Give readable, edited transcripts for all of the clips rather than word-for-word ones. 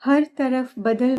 हर तरफ बदल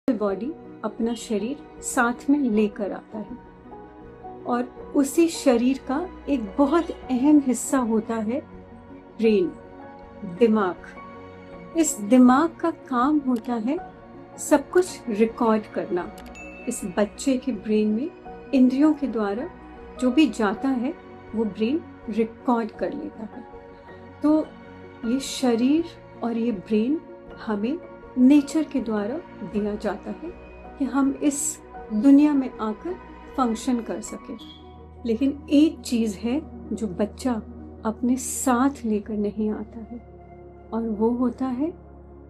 बॉडी अपना शरीर साथ में लेकर आता है और उसी शरीर का एक बहुत अहम हिस्सा होता है ब्रेन, दिमाग। इस दिमाग का काम होता है सब कुछ रिकॉर्ड करना। इस बच्चे के ब्रेन में इंद्रियों के द्वारा जो भी जाता है वो ब्रेन रिकॉर्ड कर लेता है। तो ये शरीर और ये ब्रेन हमें नेचर के द्वारा दिया जाता है कि हम इस दुनिया में आकर फंक्शन कर सकें। लेकिन एक चीज़ है जो बच्चा अपने साथ लेकर नहीं आता है और वो होता है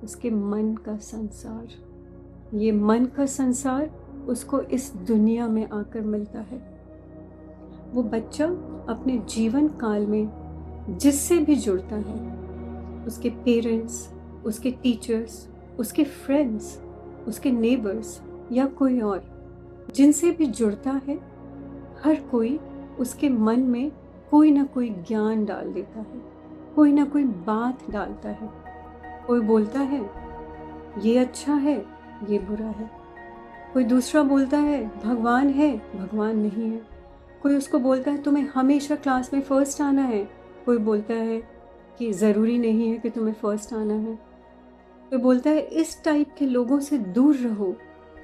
उसके मन का संसार। ये मन का संसार उसको इस दुनिया में आकर मिलता है। वो बच्चा अपने जीवन काल में जिससे भी जुड़ता है, उसके पेरेंट्स, उसके टीचर्स, उसके फ्रेंड्स, उसके नेबर्स या कोई और जिनसे भी जुड़ता है, हर कोई उसके मन में कोई ना कोई ज्ञान डाल देता है, कोई ना कोई बात डालता है। कोई बोलता है ये अच्छा है, ये बुरा है। कोई दूसरा बोलता है भगवान है, भगवान नहीं है। कोई उसको बोलता है तुम्हें हमेशा क्लास में फ़र्स्ट आना है। कोई बोलता है कि ज़रूरी नहीं है कि तुम्हें फ़र्स्ट आना है। कोई बोलता है इस टाइप के लोगों से दूर रहो,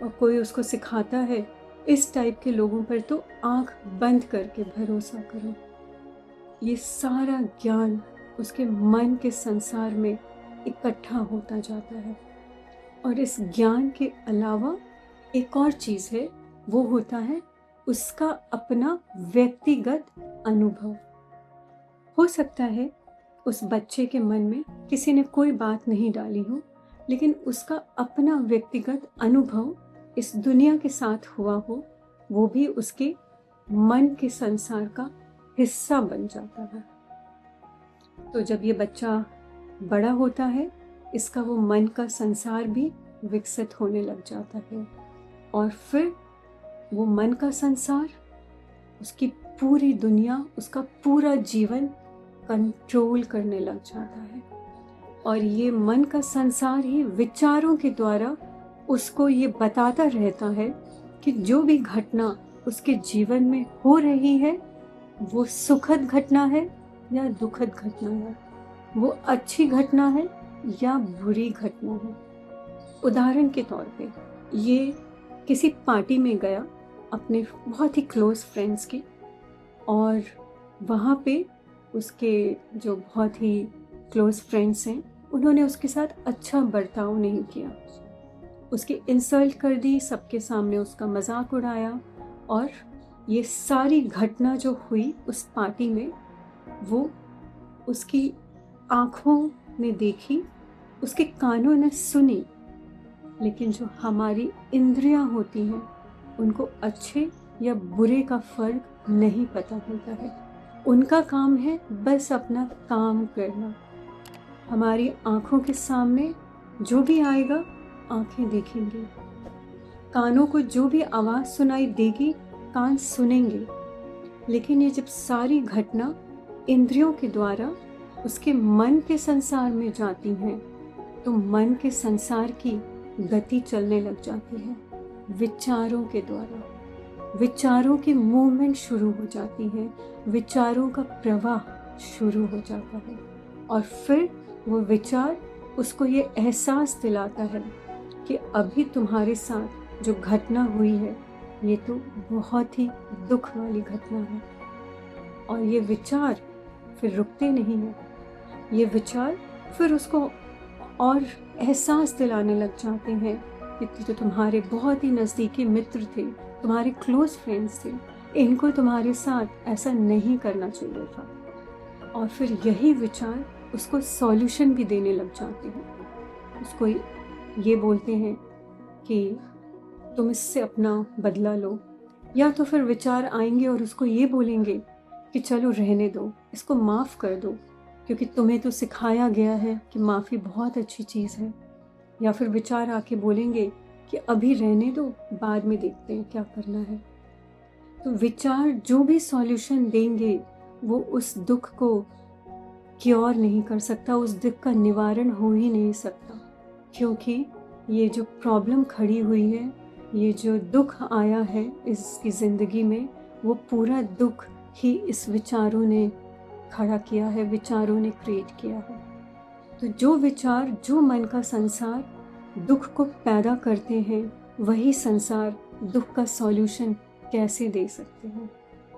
और कोई उसको सिखाता है इस टाइप के लोगों पर तो आँख बंद करके भरोसा करो। ये सारा ज्ञान उसके मन के संसार में इकट्ठा होता जाता है। और इस ज्ञान के अलावा एक और चीज़ है, वो होता है उसका अपना व्यक्तिगत अनुभव। हो सकता है उस बच्चे के मन में किसी ने कोई बात नहीं डाली हो, लेकिन उसका अपना व्यक्तिगत अनुभव इस दुनिया के साथ हुआ हो, वो भी उसके मन के संसार का हिस्सा बन जाता है। तो जब ये बच्चा बड़ा होता है, इसका वो मन का संसार भी विकसित होने लग जाता है और फिर वो मन का संसार, उसकी पूरी दुनिया, उसका पूरा जीवन कंट्रोल करने लग जाता है। और ये मन का संसार ही विचारों के द्वारा उसको ये बताता रहता है कि जो भी घटना उसके जीवन में हो रही है वो सुखद घटना है या दुखद घटना है, वो अच्छी घटना है या बुरी घटना है। उदाहरण के तौर पे ये किसी पार्टी में गया अपने बहुत ही क्लोज फ्रेंड्स की, और वहाँ पे उसके जो बहुत ही क्लोज फ्रेंड्स हैं उन्होंने उसके साथ अच्छा बर्ताव नहीं किया, उसकी इंसल्ट कर दी, सबके सामने उसका मजाक उड़ाया। और ये सारी घटना जो हुई उस पार्टी में, वो उसकी आँखों ने देखी, उसके कानों ने सुनी, लेकिन जो हमारी इंद्रियां होती हैं उनको अच्छे या बुरे का फर्क नहीं पता होता है। उनका काम है बस अपना काम करना। हमारी आँखों के सामने जो भी आएगा आँखें देखेंगी, कानों को जो भी आवाज़ सुनाई देगी कान सुनेंगे। लेकिन ये जब सारी घटना इंद्रियों के द्वारा उसके मन के संसार में जाती हैं तो मन के संसार की गति चलने लग जाती है। विचारों के द्वारा विचारों की मूवमेंट शुरू हो जाती है, विचारों का प्रवाह शुरू हो जाता है। और फिर वो विचार उसको ये एहसास दिलाता है कि अभी तुम्हारे साथ जो घटना हुई है ये तो बहुत ही दुख वाली घटना है। और ये विचार फिर रुकते नहीं हैं, ये विचार फिर उसको और एहसास दिलाने लग जाते हैं कि जो तुम्हारे बहुत ही नज़दीकी मित्र थे, तुम्हारे क्लोज फ्रेंड्स थे, इनको तुम्हारे साथ ऐसा नहीं करना चाहिए था। और फिर यही विचार उसको सॉल्यूशन भी देने लग जाते हैं। उसको ये बोलते हैं कि तुम इससे अपना बदला लो, या तो फिर विचार आएंगे और उसको ये बोलेंगे कि चलो रहने दो, इसको माफ़ कर दो, क्योंकि तुम्हें तो सिखाया गया है कि माफ़ी बहुत अच्छी चीज़ है। या फिर विचार आके बोलेंगे कि अभी रहने दो, बाद में देखते हैं क्या करना है। तो विचार जो भी सॉल्यूशन देंगे वो उस दुख को क्योर नहीं कर सकता, उस दुख का निवारण हो ही नहीं सकता, क्योंकि ये जो प्रॉब्लम खड़ी हुई है, ये जो दुख आया है इसकी ज़िंदगी में, वो पूरा दुख ही इस विचारों ने खड़ा किया है, विचारों ने क्रिएट किया है। तो जो विचार, जो मन का संसार दुख को पैदा करते हैं, वही संसार दुख का सॉल्यूशन कैसे दे सकते हैं।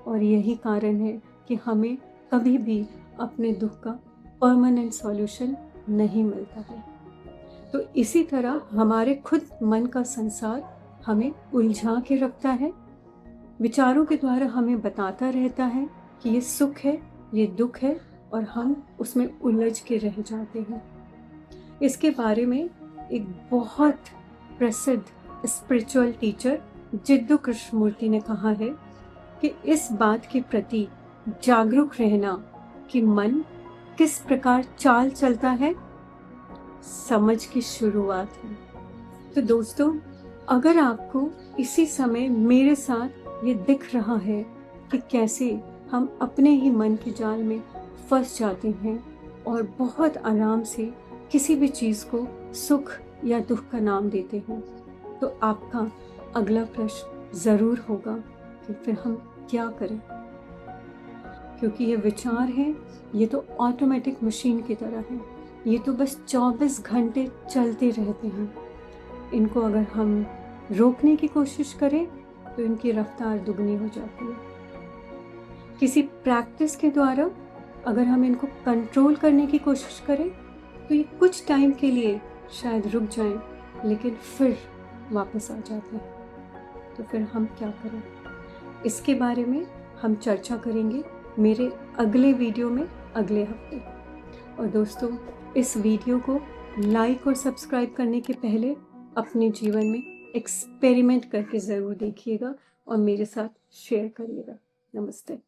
और यही कारण है कि हमें कभी भी अपने दुख का परमानेंट सॉल्यूशन नहीं मिलता है। तो इसी तरह हमारे खुद मन का संसार हमें उलझा के रखता है, विचारों के द्वारा हमें बताता रहता है कि ये सुख है, ये दुख है, और हम उसमें उलझ के रह जाते हैं। इसके बारे में एक बहुत प्रसिद्ध स्पिरिचुअल टीचर जिद्दू कृष्णमूर्ति ने कहा है कि इस बात के प्रति जागरूक रहना कि मन किस प्रकार चाल चलता है, समझ की शुरुआत है। तो दोस्तों, अगर आपको इसी समय मेरे साथ ये दिख रहा है कि कैसे हम अपने ही मन के जाल में फंस जाते हैं और बहुत आराम से किसी भी चीज़ को सुख या दुख का नाम देते हैं, तो आपका अगला प्रश्न ज़रूर होगा कि फिर हम क्या करें। क्योंकि ये विचार हैं, ये तो ऑटोमेटिक मशीन की तरह है, ये तो बस 24 घंटे चलते रहते हैं। इनको अगर हम रोकने की कोशिश करें तो इनकी रफ्तार दुगनी हो जाती है। किसी प्रैक्टिस के द्वारा अगर हम इनको कंट्रोल करने की कोशिश करें तो ये कुछ टाइम के लिए शायद रुक जाएं, लेकिन फिर वापस आ जाते हैं। तो फिर हम क्या करें, इसके बारे में हम चर्चा करेंगे मेरे अगले वीडियो में अगले हफ्ते। और दोस्तों, इस वीडियो को लाइक और सब्सक्राइब करने के पहले अपने जीवन में एक्सपेरिमेंट करके ज़रूर देखिएगा और मेरे साथ शेयर करिएगा। नमस्ते।